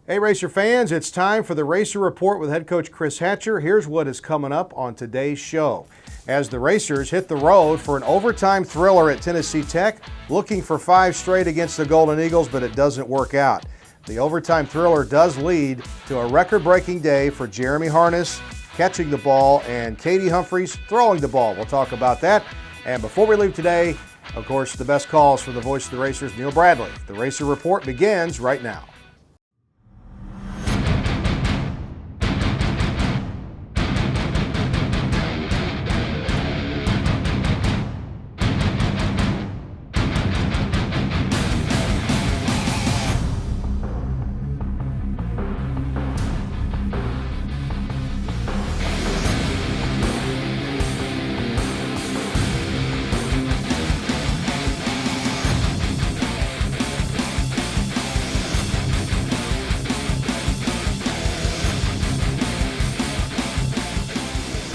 Hey Racer fans, it's time for the Racer Report with head coach Chris Hatcher. Here's what is coming up on today's show. As the Racers hit the road for an overtime thriller at Tennessee Tech, looking for 5 straight against the Golden Eagles, but it doesn't work out. The overtime thriller does lead to a record-breaking day for Jeremy Harness catching the ball and Katie Humphries throwing the ball. We'll talk about that. And before we leave today, of course, the best calls for the voice of the Racers, Neil Bradley. The Racer Report begins right now.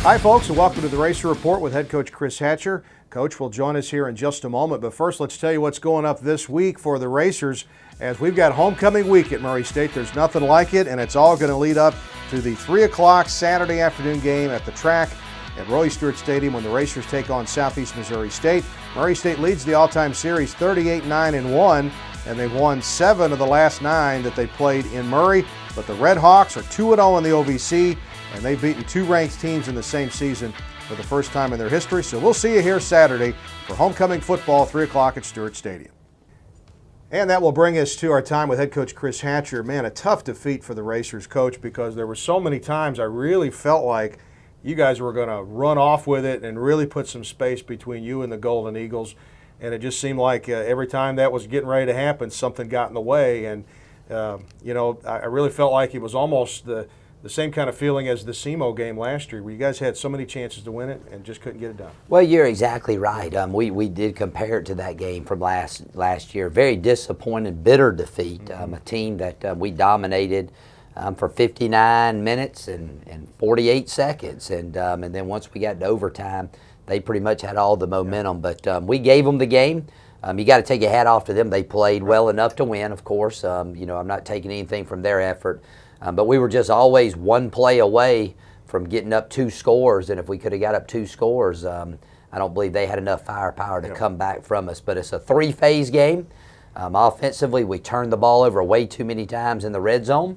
Hi folks, and welcome to the Racer Report with head coach Chris Hatcher. Coach will join us here in just a moment, but first let's tell you what's going up this week for the Racers as we've got homecoming week at Murray State. There's nothing like it, and it's all going to lead up to the 3 o'clock Saturday afternoon game at the track at Roy Stewart Stadium when the Racers take on Southeast Missouri State. Murray State leads the all-time series 38-9-1, and they've won 7 of the last 9 that they played in Murray, but the Red Hawks are 2-0 in the OVC, and they've beaten 2 ranked teams in the same season for the first time in their history. So we'll see you here Saturday for homecoming football, 3 o'clock at Stewart Stadium. And that will bring us to our time with head coach Chris Hatcher. Man, a tough defeat for the Racers, coach, because there were so many times I really felt like you guys were going to run off with it and really put some space between you and the Golden Eagles. And it just seemed like every time that was getting ready to happen, something got in the way. And, I really felt like it was almost the same kind of feeling as the SEMO game last year, where you guys had so many chances to win it and just couldn't get it done. Well, you're exactly right. We did compare it to that game from last year. Very disappointing, bitter defeat. A team that we dominated for 59 minutes and 48 seconds, and then once we got to overtime, they pretty much had all the momentum. But we gave them the game. You got to take your hat off to them. They played well enough to win, of course. I'm not taking anything from their effort. But we were just always one play away from getting up 2 scores, and if we could have got up 2 scores, I don't believe they had enough firepower to come back from us. But it's a 3-phase game. Offensively, we turned the ball over way too many times in the red zone,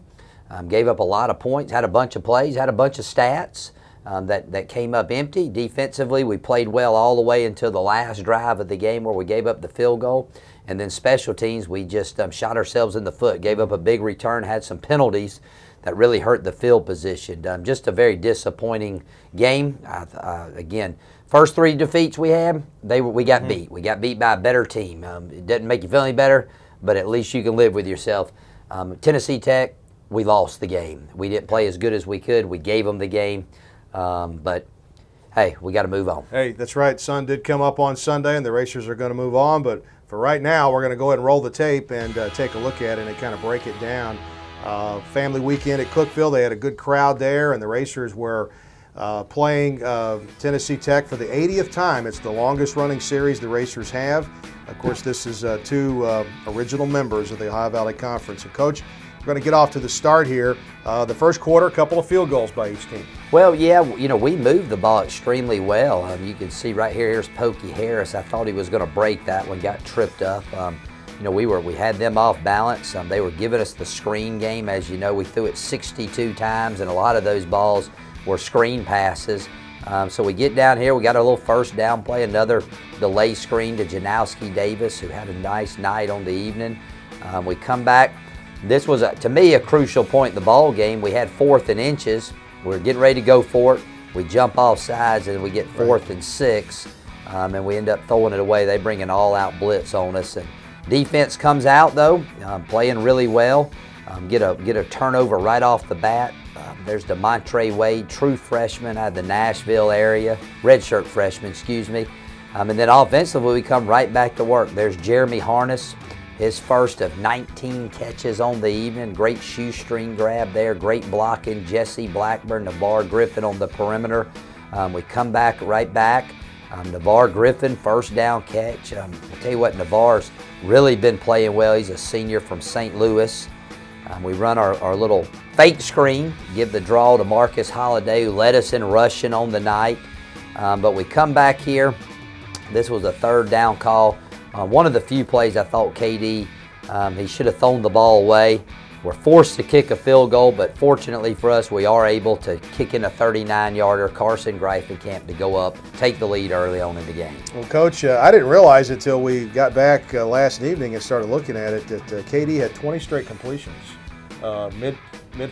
gave up a lot of points, had a bunch of plays, had a bunch of stats that came up empty. Defensively, we played well all the way until the last drive of the game where we gave up the field goal. And then special teams, we just shot ourselves in the foot, gave up a big return, had some penalties that really hurt the field position. Just a very disappointing game. Again, first 3 defeats we had, we got beat. We got beat by a better team. It doesn't make you feel any better, but at least you can live with yourself. Tennessee Tech, we lost the game. We didn't play as good as we could. We gave them the game, but hey, we got to move on. Hey, that's right. Sun did come up on Sunday, and the Racers are going to move on, but for right now, we're going to go ahead and roll the tape and take a look at it and kind of break it down. Family weekend at Cookeville. They had a good crowd there, and the Racers were playing Tennessee Tech for the 80th time. It's the longest running series the Racers have. Of course, this is 2 original members of the Ohio Valley Conference. And Coach, we're going to get off to the start here. The first quarter, a couple of field goals by each team. Well, yeah, we moved the ball extremely well. You can see right here, here's Pokey Harris. I thought he was going to break that one, got tripped up. We had them off balance. They were giving us the screen game. As you know, we threw it 62 times, and a lot of those balls were screen passes. So we get down here, we got a little first down play, another delay screen to Janowski Davis, who had a nice night on the evening. We come back. This was, to me, a crucial point in the ball game. We had 4th and inches. We were getting ready to go for it. We jump off sides, and we get 4th and 6, and we end up throwing it away. They bring an all-out blitz on us. And defense comes out, though, playing really well. Get a turnover right off the bat. There's DeMontre Wade, true freshman out of the Nashville area, redshirt freshman, excuse me. And then offensively, we come right back to work. There's Jeremy Harness. His first of 19 catches on the evening. Great shoestring grab there. Great blocking. Jesse Blackburn, Navarre Griffin on the perimeter. We come back right back. Navarre Griffin, first down catch. I'll tell you what, Navarre's really been playing well. He's a senior from St. Louis. We run our little fake screen, give the draw to Marcus Holiday, who led us in rushing on the night. But we come back here. This was a third down call. One of the few plays I thought KD, he should have thrown the ball away. We're forced to kick a field goal, but fortunately for us, we are able to kick in a 39-yarder. Carson Greifenkamp to go up, take the lead early on in the game. Well, Coach, I didn't realize it till we got back last evening and started looking at it that KD had 20 straight completions, mid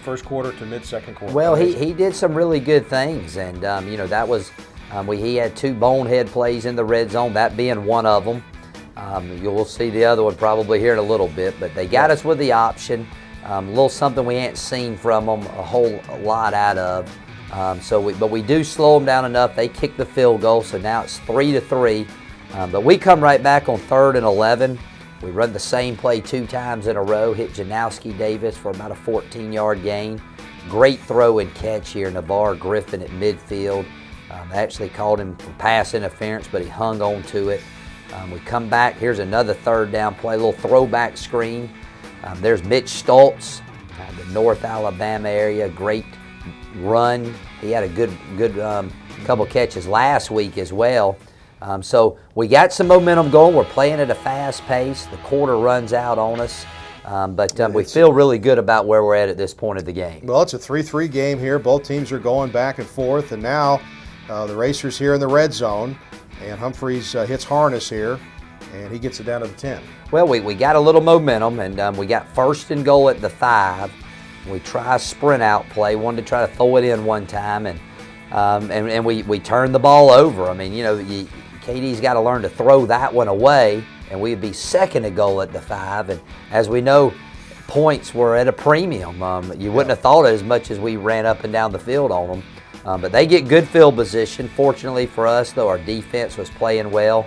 first quarter to mid second quarter. Well, he did some really good things, and that was he had 2 bonehead plays in the red zone, that being one of them. You'll see the other one probably here in a little bit, but they got us with the option. A little something we ain't seen from them a whole lot out of. But we do slow them down enough. They kick the field goal, so now it's 3-3. But we come right back on 3rd and 11. We run the same play 2 times in a row, hit Janowski Davis for about a 14-yard gain. Great throw and catch here, Navarre Griffin at midfield. They actually called him for pass interference, but he hung on to it. We come back, here's another 3rd down play, a little throwback screen. There's Mitch Stoltz, the North Alabama area, great run. He had a good couple catches last week as well. So we got some momentum going. We're playing at a fast pace. The quarter runs out on us. But we feel really good about where we're at this point of the game. Well, it's a 3-3 game here. Both teams are going back and forth, and now the Racers here in the red zone, and Humphreys hits Harness here, and he gets it down to the 10. Well, we got a little momentum, and we got 1st and goal at the 5. We try a sprint out play, wanted to try to throw it in one time, and we turned the ball over. I mean, KD's got to learn to throw that one away, and we'd be 2nd and goal at the 5. And as we know, points were at a premium. You wouldn't have thought it as much as we ran up and down the field on them. But they get good field position. Fortunately for us, though, our defense was playing well.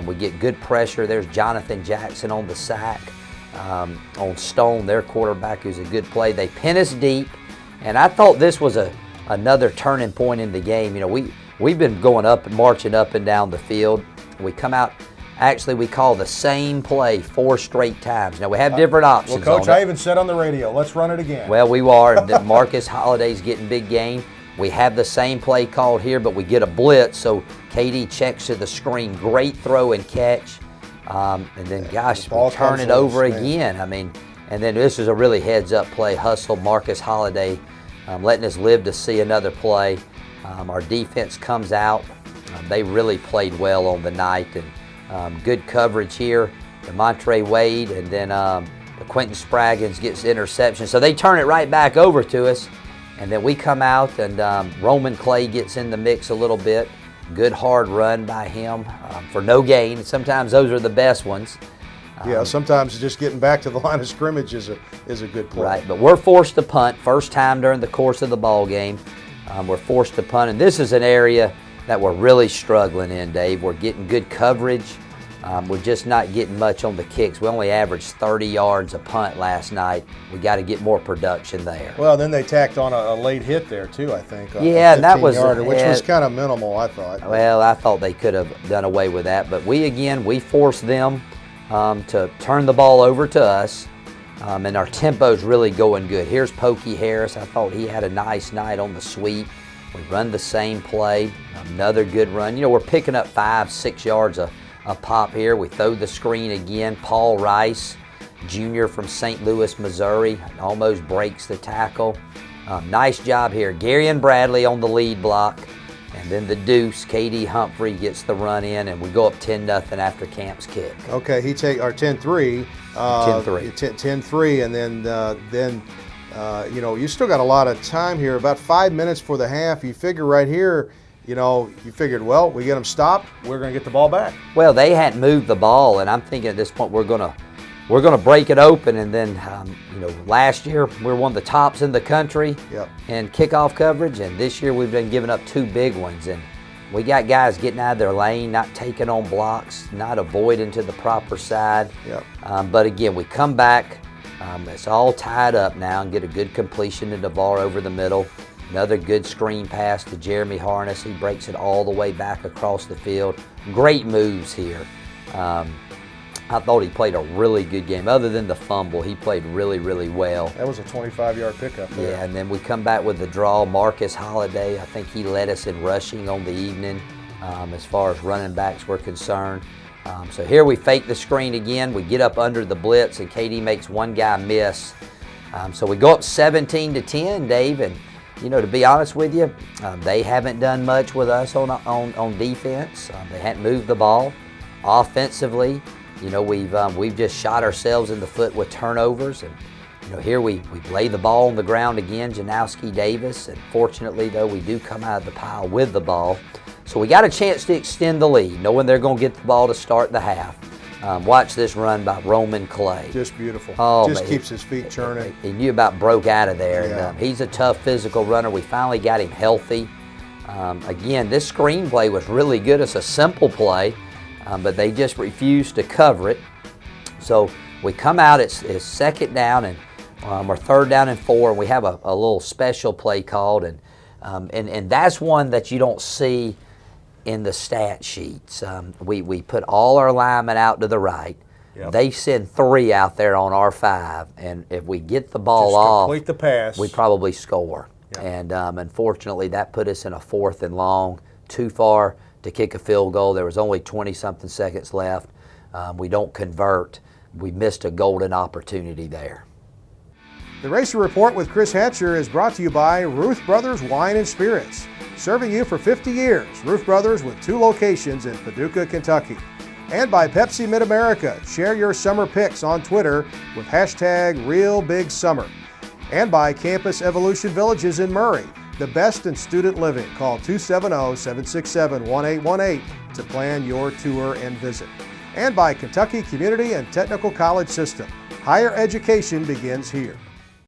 We get good pressure. There's Jonathan Jackson on the sack. On Stone, their quarterback, who's a good play. They pin us deep, and I thought this was another turning point in the game. We've been going up and marching up and down the field. We come out. Actually, we call the same play 4 straight times. Now, we have different options. Well, Coach, I even said on the radio, let's run it again. Well, we are. Marcus Holiday's getting big gain. We have the same play called here, but we get a blitz, so KD checks to the screen. Great throw and catch. And then, gosh, we turn it over again. I mean, and then this is a really heads-up play. Hustle, Marcus Holiday, letting us live to see another play. Our defense comes out. They really played well on the night, and good coverage here. DeMontre Wade, and then the Quentin Spraggins gets the interception. So they turn it right back over to us. And then we come out, and Roman Clay gets in the mix a little bit. Good hard run by him for no gain. Sometimes those are the best ones. Yeah, sometimes just getting back to the line of scrimmage is a good play. Right, but we're forced to punt. First time during the course of the ball game, we're forced to punt. And this is an area that we're really struggling in, Dave. We're getting good coverage. We're just not getting much on the kicks. We only averaged 30 yards a punt last night. We got to get more production there. Well, then they tacked on a late hit there too, I think. Yeah, and that was which was kind of minimal, I thought. Well, I thought they could have done away with that, but we forced them to turn the ball over to us, and our tempo's really going good. Here's Pokey Harris. I thought he had a nice night on the sweep. We run the same play, another good run. We're picking up 5-6 yards a pop here. We throw the screen again. Paul Rice, junior from St. Louis, Missouri, almost breaks the tackle. Nice job here. Gary and Bradley on the lead block. And then the deuce, KD Humphrey gets the run in, and we go up 10-0 after Camp's kick. Okay, he take our 10-3. 10-3, and then you still got a lot of time here. About 5 minutes for the half. You figure right here, you figured, well, we get them stopped, we're going to get the ball back. Well, they hadn't moved the ball, and I'm thinking at this point we're going to break it open. And then, last year we were one of the tops in the country in kickoff coverage, and this year we've been giving up 2 big ones. And we got guys getting out of their lane, not taking on blocks, not avoiding to the proper side. But again, we come back. It's all tied up now, and get a good completion to Navarre over the middle. Another good screen pass to Jeremy Harness. He breaks it all the way back across the field. Great moves here. I thought he played a really good game. Other than the fumble, he played really, really well. That was a 25-yard pickup there. Yeah, and then we come back with the draw. Marcus Holiday, I think he led us in rushing on the evening as far as running backs were concerned. So here we fake the screen again. We get up under the blitz, and KD makes one guy miss. So we go up 17-10, Dave, and to be honest with you, they haven't done much with us on defense. They hadn't moved the ball. Offensively, we've just shot ourselves in the foot with turnovers, and here we lay the ball on the ground again, Janowski Davis, and fortunately though we do come out of the pile with the ball. So we got a chance to extend the lead, knowing they're going to get the ball to start the half. Watch this run by Roman Clay. Just beautiful. Oh, just man, keeps his feet churning. He knew about broke out of there. Yeah. And, he's a tough physical runner. We finally got him healthy. Again, this screenplay was really good. It's a simple play, but they just refused to cover it. So we come out, it's second down, and or third down and 4, and we have a little special play called, and that's one that you don't see in the stat sheets. We put all our linemen out to the right. Yep. They send 3 out there on our 5, and if we get the ball just off, complete the pass, we probably score. Yep. And unfortunately, that put us in a 4th and long, too far to kick a field goal. There was only 20-something seconds left. We don't convert. We missed a golden opportunity there. The Racer Report with Chris Hatcher is brought to you by Ruth Brothers Wine and Spirits. Serving you for 50 years, Ruth Brothers with 2 locations in Paducah, Kentucky. And by Pepsi Mid-America. Share your summer pics on Twitter with #RealBigSummer. And by Campus Evolution Villages in Murray, the best in student living. Call 270-767-1818 to plan your tour and visit. And by Kentucky Community and Technical College System. Higher education begins here.